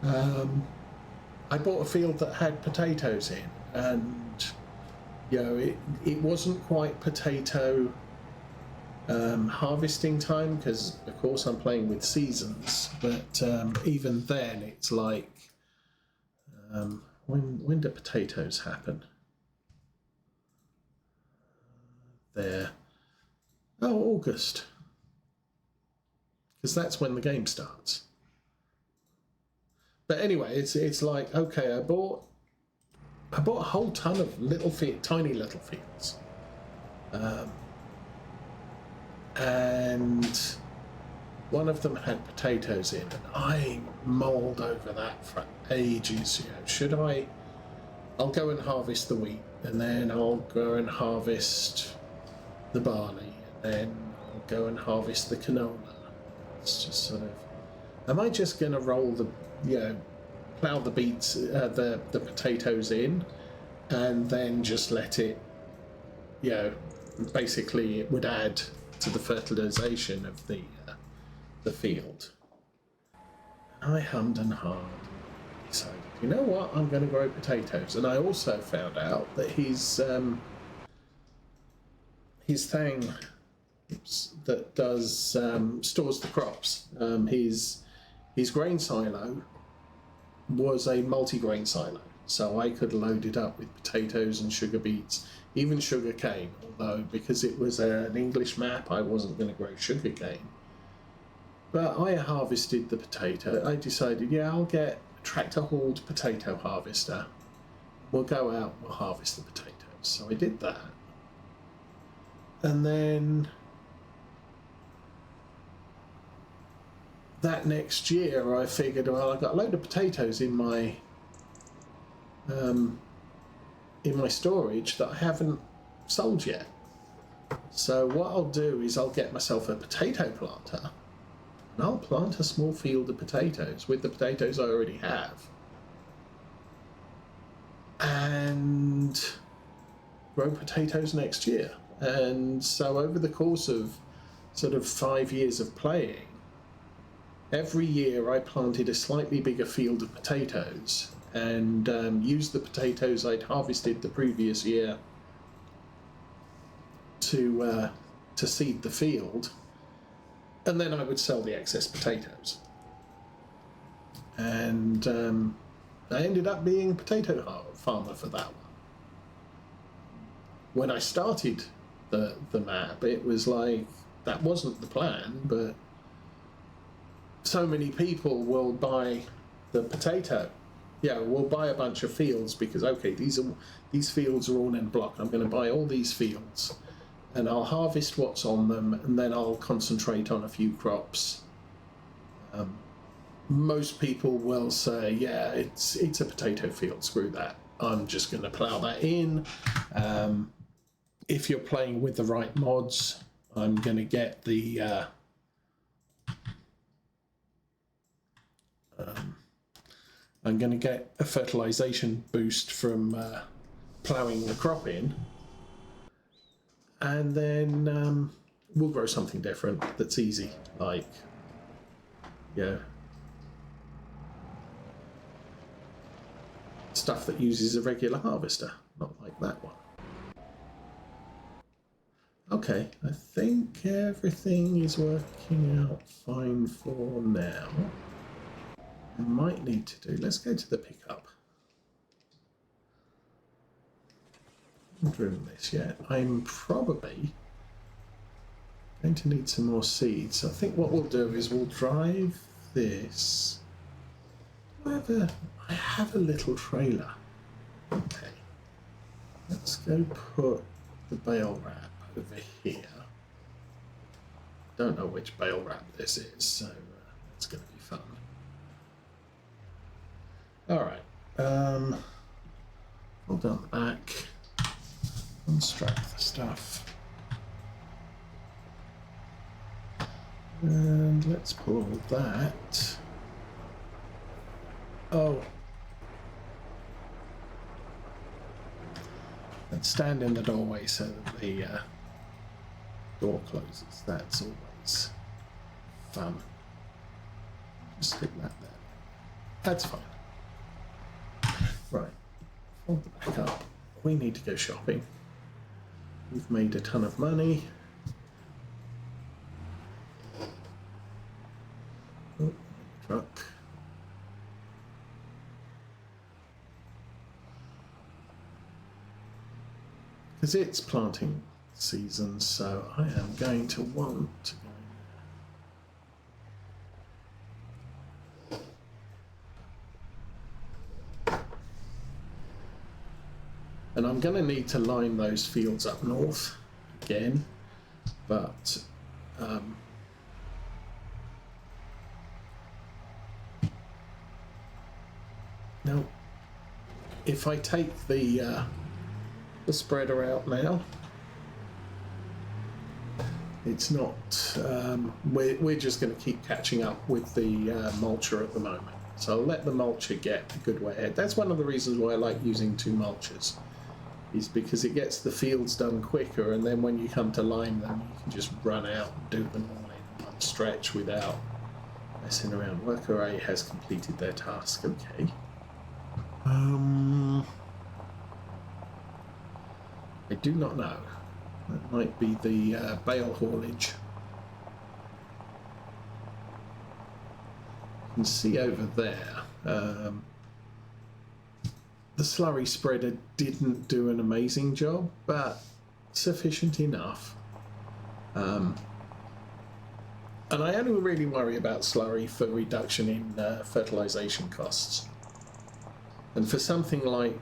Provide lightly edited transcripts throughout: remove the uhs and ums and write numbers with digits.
I bought a field that had potatoes in, and it wasn't quite potato harvesting time, because of course I'm playing with seasons, but even then it's like when do potatoes happen? There. Oh, August, because that's when the game starts. But anyway, it's like, okay, I bought a whole ton of tiny little fields, and one of them had potatoes in, and I mulled over that for ages. I'll go and harvest the wheat, and then I'll go and harvest the barley, and then I'll go and harvest the canola. It's just sort of, am I just going to roll plough the beets, the potatoes in, and then just let it, basically it would add to the fertilization of the field. And I hummed and hawed. Decided, you know what, I'm going to grow potatoes. And I also found out that his thing that does stores the crops, his grain silo was a multi-grain silo, so I could load it up with potatoes and sugar beets, even sugar cane, although because it was an English map I wasn't going to grow sugar cane. But I harvested the potato. I decided, I'll get a tractor-hauled potato harvester. We'll go out, we'll harvest the potatoes. So I did that. And then that next year I figured, well, I've got a load of potatoes in my storage that I haven't sold yet. So what I'll do is I'll get myself a potato planter, and I'll plant a small field of potatoes with the potatoes I already have, and grow potatoes next year. And so over the course of sort of 5 years of playing, every year I planted a slightly bigger field of potatoes, and used the potatoes I'd harvested the previous year to seed the field, and then I would sell the excess potatoes. And I ended up being a potato farmer for that one. When I started the map, it was like, that wasn't the plan, but so many people will buy the potato. We'll buy a bunch of fields because, okay, these fields are all en bloc. I'm going to buy all these fields, and I'll harvest what's on them, and then I'll concentrate on a few crops. Most people will say, it's a potato field, screw that. I'm just going to plough that in. If you're playing with the right mods, I'm going to get the I'm going to get a fertilization boost from ploughing the crop in, and then we'll grow something different that's easy, like stuff that uses a regular harvester, not like that one. Okay, I think everything is working out fine for now. I might need to do, let's go to the pickup. I haven't driven this yet. I'm probably going to need some more seeds. I think what we'll do is we'll drive this. I have a little trailer. Okay. Let's go put the bale wrap over here. Don't know which bale wrap this is, so it's going to be fun. Alright, hold down the back, unstrap the stuff, and let's pull that. Oh, let's stand in the doorway so that the door closes. That's always fun. Just stick that there. That's fine. Right. Hold the back up. We need to go shopping. We've made a ton of money. Oh, truck. Because it's planting season, so I am going to want to go. And I'm going to need to line those fields up north again, but now if I take the spreader out now, it's not we're just going to keep catching up with the mulcher at the moment, so I'll let the mulcher get a good way ahead. That's one of the reasons why I like using two mulchers, is because it gets the fields done quicker, and then when you come to line them you can just run out and do them all in one stretch without messing around. Worker A has completed their task. Okay. I do not know. That might be the bale haulage. You can see over there, the slurry spreader didn't do an amazing job, but sufficient enough. And I only really worry about slurry for reduction in fertilization costs. And for something like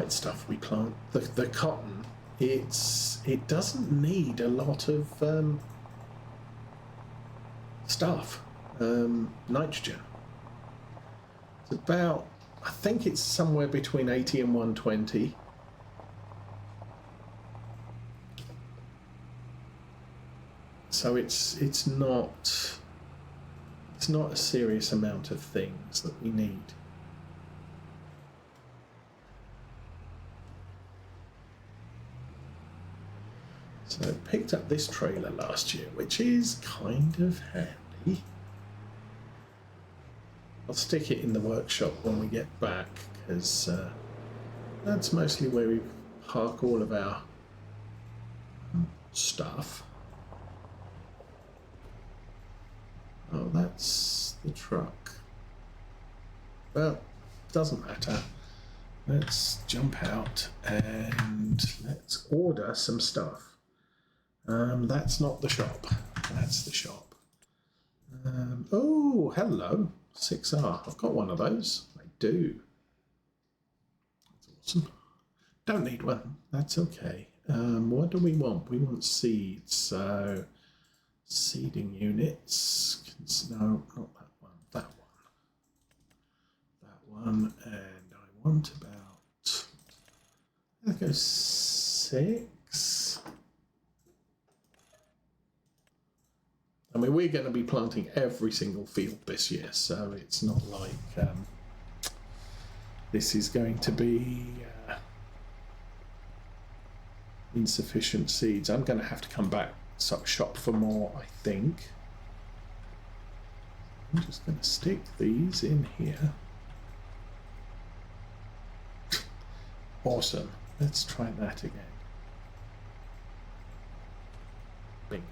stuff we plant, the cotton, it doesn't need a lot of stuff, nitrogen. It's about, I think it's somewhere between 80 and 120. So it's not a serious amount of things that we need. So I picked up this trailer last year, which is kind of handy. I'll stick it in the workshop when we get back, because that's mostly where we park all of our stuff. Oh, that's the truck. Well, doesn't matter. Let's jump out and let's order some stuff. That's not the shop. That's the shop. Oh, hello. 6R. I've got one of those. I do. That's awesome. Don't need one. That's okay. What do we want? We want seeds. So, seeding units. No, not that one. That one. That one. And I want about, I'll go 6. I mean, we're going to be planting every single field this year, so it's not like this is going to be insufficient seeds. I'm going to have to come back, shop for more, I think. I'm just going to stick these in here. Awesome. Let's try that again. Bingo.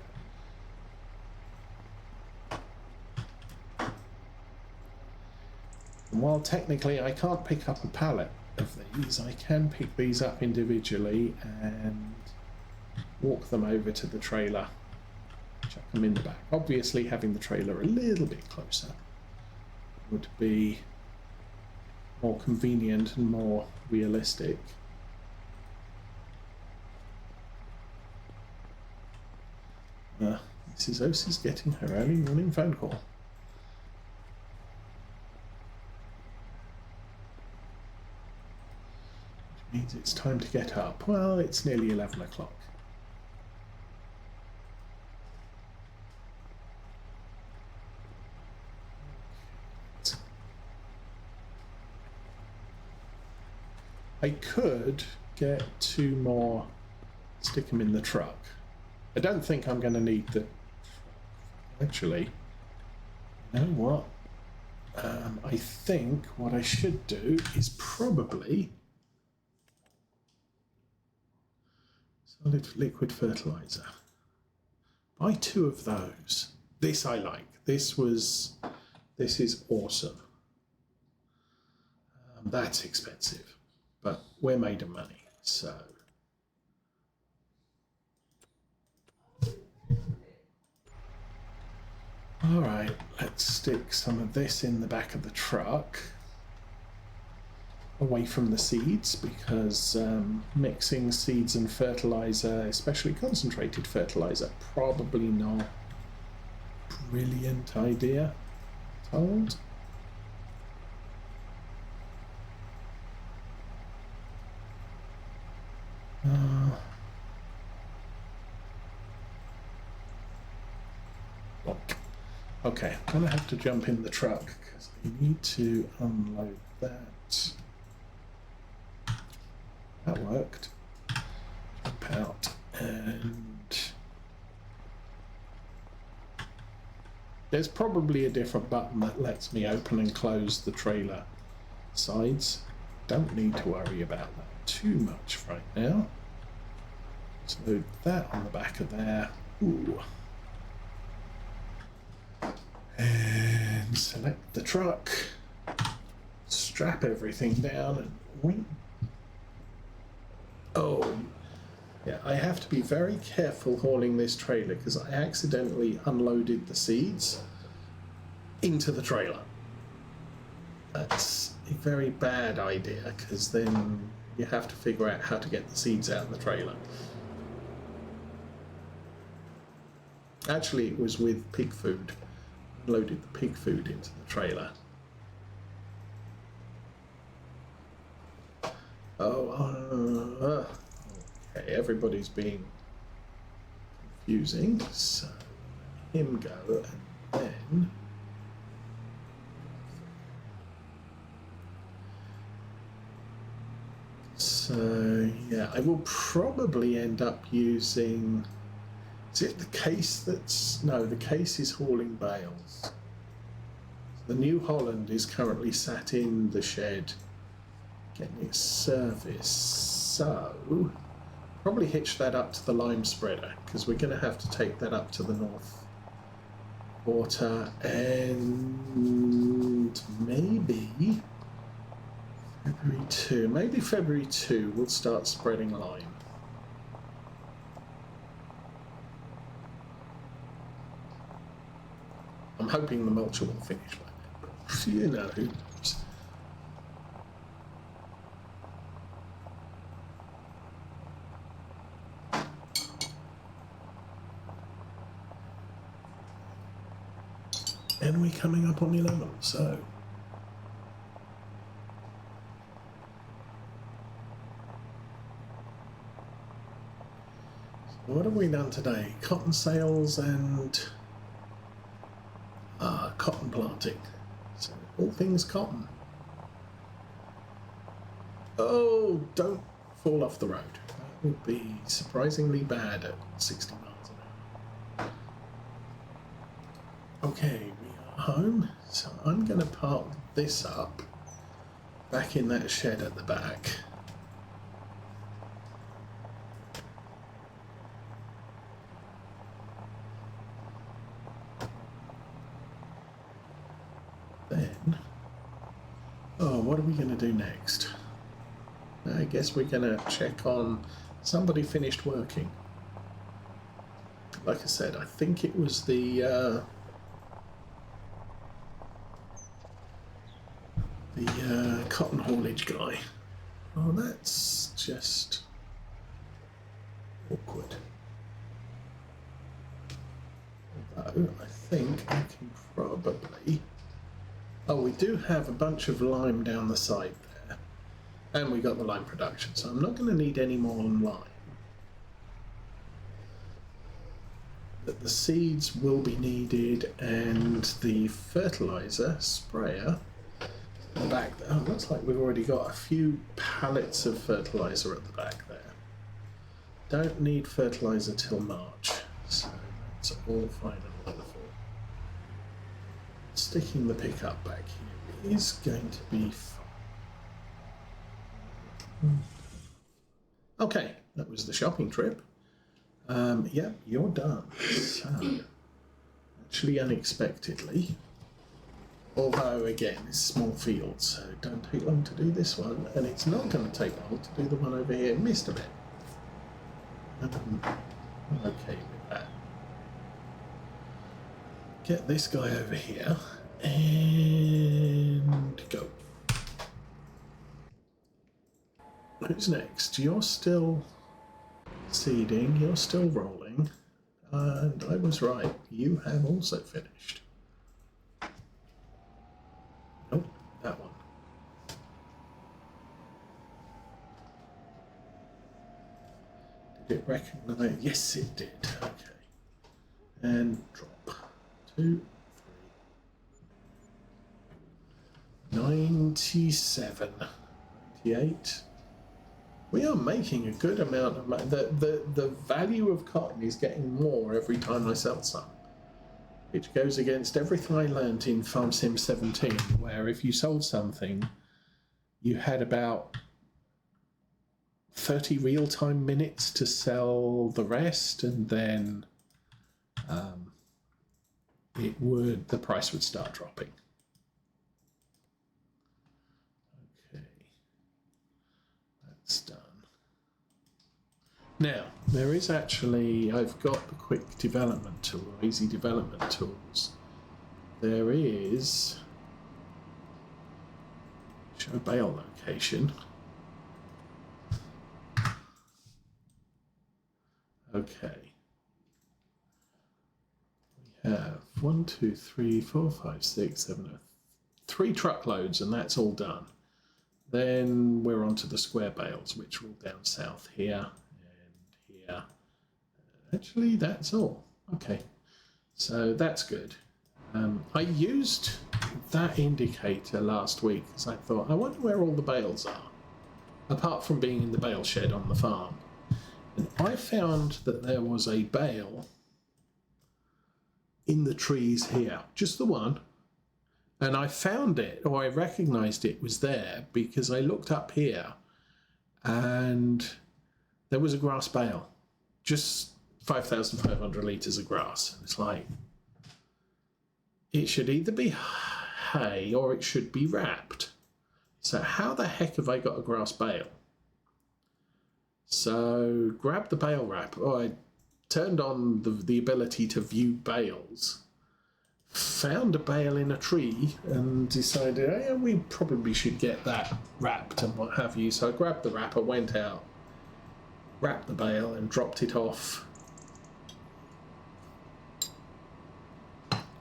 And while technically I can't pick up a pallet of these, I can pick these up individually and walk them over to the trailer, chuck them in the back. Obviously having the trailer a little bit closer would be more convenient and more realistic. Mrs. Ose is getting her early morning phone call. Means it's time to get up. Well, it's nearly 11 o'clock. I could get 2 more, stick them in the truck. I don't think I'm going to need the, actually, You know what? I think what I should do is probably solid liquid fertilizer. Buy 2 of those. This I like. This is awesome. That's expensive, but we're made of money, so. All right, let's stick some of this in the back of the truck, away from the seeds, because mixing seeds and fertilizer, especially concentrated fertilizer, probably not a brilliant idea. Told. Okay, I'm going to have to jump in the truck because I need to unload that. That worked. Jump out, and there's probably a different button that lets me open and close the trailer sides. Don't need to worry about that too much right now. Let's load that on the back of there. Ooh. And select the truck, strap everything down, and wing. Oh, yeah, I have to be very careful hauling this trailer because I accidentally unloaded the seeds into the trailer. That's a very bad idea because then you have to figure out how to get the seeds out of the trailer. Actually, it was with pig food. Loaded the pig food into the trailer. Oh, okay, everybody's being confusing, so let him go, and then so yeah, I will probably end up using. Is it the case that's... No, the case is hauling bales. The New Holland is currently sat in the shed getting its service. So, probably hitch that up to the lime spreader because we're going to have to take that up to the north quarter, and maybe February 2. Maybe February 2 we'll start spreading lime. I'm hoping the mulcher will finish by then, but you know, who knows. And we're coming up on 11, so. What have we done today? Cotton sales and cotton planting. So all things cotton. Oh, don't fall off the road. That would be surprisingly bad at 60 miles an hour. Okay, we are home. So I'm going to park this up back in that shed at the back. Then, what are we going to do next? I guess we're going to check on somebody finished working. Like I said, I think it was the cotton haulage guy. Oh, that's just awkward. Although I think I can probably... Oh, we do have a bunch of lime down the side there. And we got the lime production, so I'm not going to need any more lime. But the seeds will be needed, and the fertilizer sprayer at the back there. Oh, looks like we've already got a few pallets of fertilizer at the back there. Don't need fertilizer till March, so that's all fine and wonderful. Let's sticking the pickup back here is going to be fun. Okay, that was the shopping trip. Yep, you're done. So, actually unexpectedly, although again, it's a small field, so don't take long to do this one, and it's not going to take long to do the one over here. Missed a bit. I'm okay with that. Get this guy over here, and go. Who's next? You're still seeding, you're still rolling, and I was right, you have also finished. Nope, that one. Did it recognize? Yes, it did. Okay. And drop. 2, 3. 97. 98. We are making a good amount of money. The value of cotton is getting more every time I sell some, which goes against everything I learnt in Farm Sim 17, where if you sold something, you had about 30 real-time minutes to sell the rest, and then the price would start dropping. Okay, that's done. Now, there is actually, I've got the quick development tool, easy development tools. There is, show bale location. Okay. We have 1, 2, 3, 4, 5, 6, 7, 3 truckloads, and that's all done. Then we're on to the square bales, which are all down south here. Actually, that's all. Okay, so that's good. I used that indicator last week because I thought, I wonder where all the bales are, apart from being in the bale shed on the farm. And I found that there was a bale in the trees here, just the one. And I found it, or I recognized it was there because I looked up here and there was a grass bale, just 5,500 litres of grass. It's like, it should either be hay or it should be wrapped. So how the heck have I got a grass bale? So grabbed the bale wrap. Oh, I turned on the ability to view bales, found a bale in a tree and decided, oh, yeah, we probably should get that wrapped and what have you. So I grabbed the wrapper, went out, wrapped the bale and dropped it off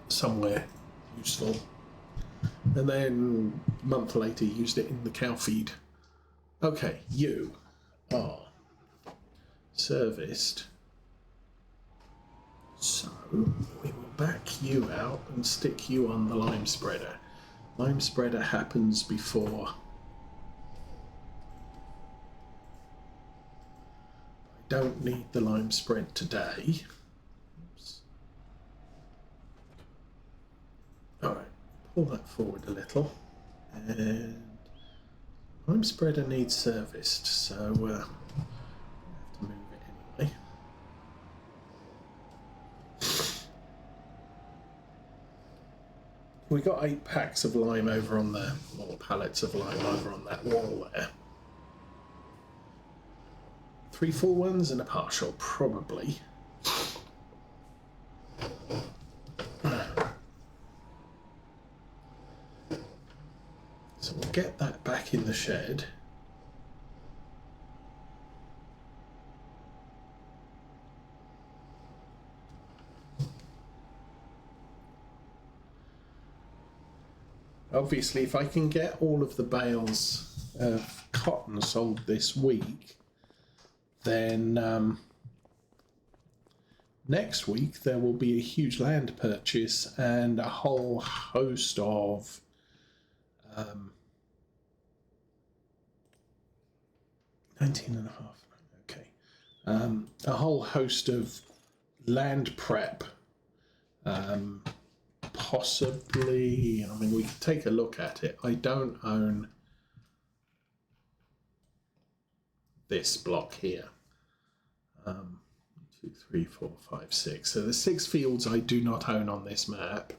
somewhere useful, and then a month later used it in the cow feed. Okay, you are serviced, so we will back you out and stick you on the lime spreader. Lime spreader happens before I don't need the lime spread today. Alright, pull that forward a little, and lime spreader needs serviced, so I have to move it anyway. We got 8 packs of lime over on there, or pallets of lime over on that wall there. 3 full ones and a partial, probably. So we'll get that back in the shed. Obviously, if I can get all of the bales of cotton sold this week, then next week there will be a huge land purchase and a whole host of 19.5, okay. A whole host of land prep possibly, I mean, we could take a look at it. I don't own this block here. 2, 3, 4, 5, 6. So the 6 fields I do not own on this map.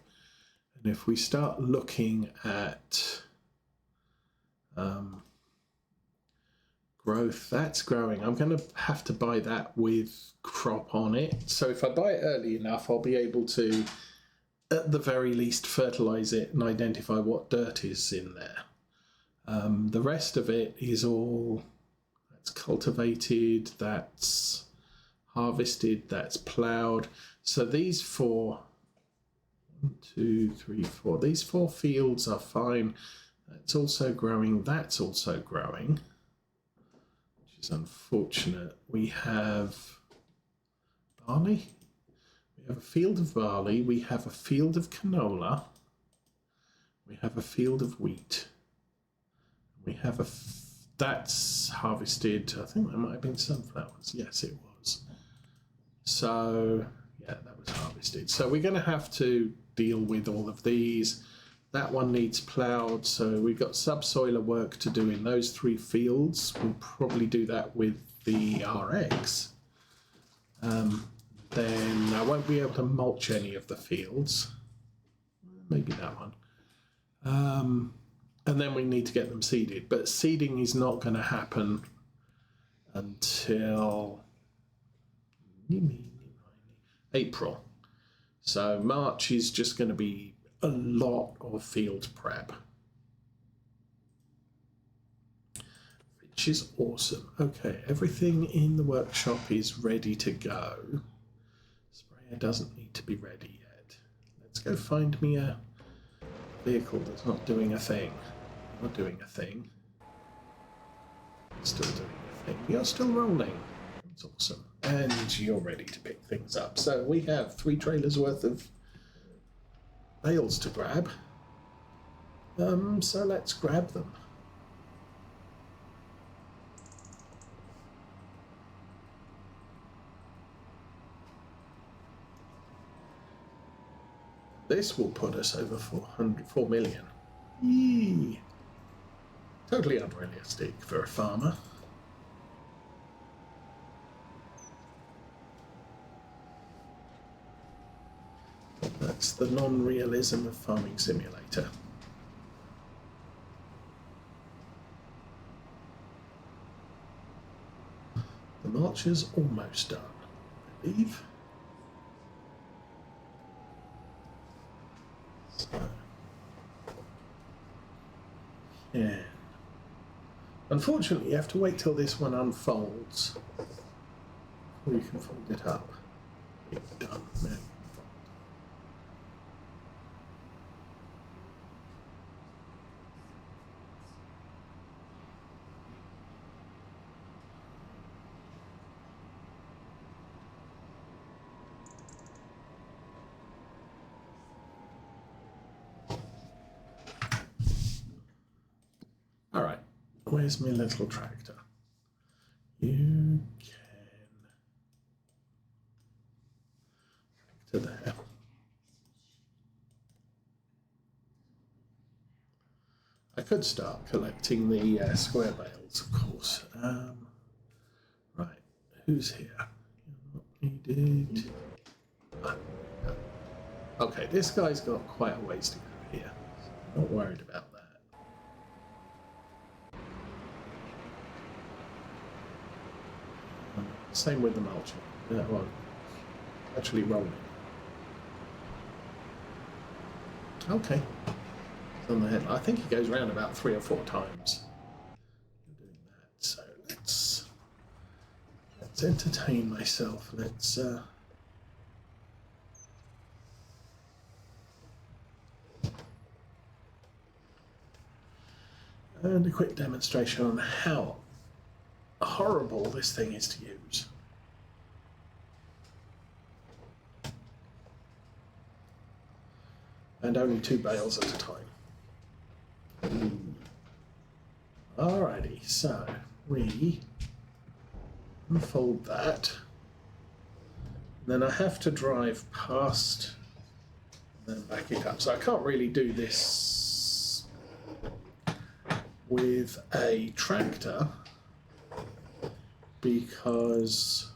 And if we start looking at growth, that's growing. I'm going to have to buy that with crop on it. So if I buy it early enough, I'll be able to, at the very least, fertilize it and identify what dirt is in there. The rest of it is all, that's cultivated, that's harvested, that's ploughed. So these 4, 1, 2, 3, 4, these 4 fields are fine. That's also growing, that's also growing, which is unfortunate. We have barley. We have a field of barley. We have a field of canola. We have a field of wheat. We have that's harvested. I think there might have been sunflowers. Yes, it was. So, yeah, that was harvested. So we're going to have to deal with all of these. That one needs ploughed, so we've got subsoiler work to do in those 3 fields. We'll probably do that with the RX. Then I won't be able to mulch any of the fields. Maybe that one. And then we need to get them seeded. But seeding is not going to happen until April. So March is just going to be a lot of field prep, which is awesome. Okay, everything in the workshop is ready to go. Sprayer doesn't need to be ready yet. Let's go find me a vehicle that's not doing a thing. Not doing a thing. Still doing a thing. You're still rolling. That's awesome. And you're ready to pick things up. So we have 3 trailers worth of bales to grab. So let's grab them. This will put us over 4 million. Yee. Totally unrealistic for a farmer. That's the non-realism of Farming Simulator. The mulch is almost done, I believe. So, yeah. Unfortunately, you have to wait till this one unfolds before you can fold it up. It's done now. All right, where's my little tractor? You can to there. I could start collecting the square bales, of course. Right, who's here? You're not needed. Okay, this guy's got quite a ways to go here. So not worried about that. Same with the mulching. Well, actually rolling. Okay. It's on the head. I think he goes around about 3 or 4 times. Doing that. So let's entertain myself. Let's and a quick demonstration on how horrible this thing is to use. And only 2 bales at a time. Alrighty, so we unfold that. Then I have to drive past then back it up. So I can't really do this with a tractor because